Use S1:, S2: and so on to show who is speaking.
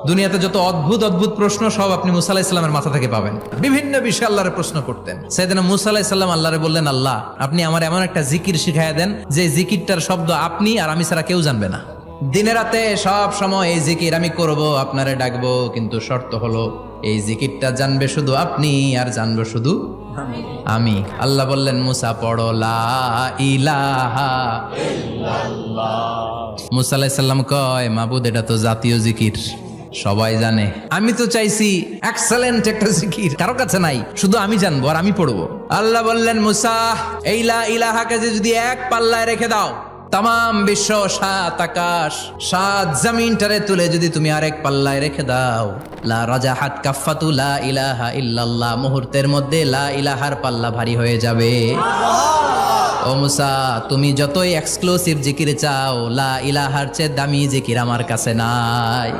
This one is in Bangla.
S1: দুনিয়াতে যত অদ্ভুত অদ্ভুত প্রশ্ন সব আপনি মুসা আলাহিস সাল্লামের মাথা থেকে পাবেন। বিভিন্ন বিষয়ে আল্লাহরে প্রশ্ন করতেন। সাইয়েদনা মুসা আলাহিস সাল্লাম আল্লাহরে বললেন, আল্লাহ আপনি আমার এমন একটা জিকির শিখাইয়া দেন যে জিকিরটার শব্দ আপনি আর আমি ছাড়া কেউ জানবে না। দিনে রাতে সব সময় এই জিকির আমি করব, আপনারে ডাকবো, কিন্তু শর্ত হলো এই জিকিরটা জানবে শুধু আপনি আর জানবো শুধু আমি। আল্লাহ বললেন, মুসা পড়ো লা ইলাহা ইল্লাল্লাহ। মুসা আলাইহিস সালাম কয়, মাবুদ এটা তো জাতীয় জিকির, সবাই জানে। আমি তো চাইছি এক্সেলেন্ট একটা জিকির, কারো কাছে নাই, শুধু আমি জানবো আর আমি পড়বো। আল্লাহ বললেন, মুসা এই লা ইলাহাকে যদি এক পাল্লায় রেখে দাও, তাম বিশ্ব, সাত আকাশ, সাত জমিনটারে তুলে যদি তুমি আরেক পাল্লায় রেখে দাও, লা রাজাহাত কাফাতু লা ইলাহা ইল্লাল্লাহ, মুহূর্তের মধ্যে লা ইলাহার পাল্লা ভারী হয়ে যাবে। ও মুসা, তুমি যতই এক্সক্লুসিভ জিকির চাও, লা ইলাহার চেয়ে দামি জিকির আমার কাছে নাই।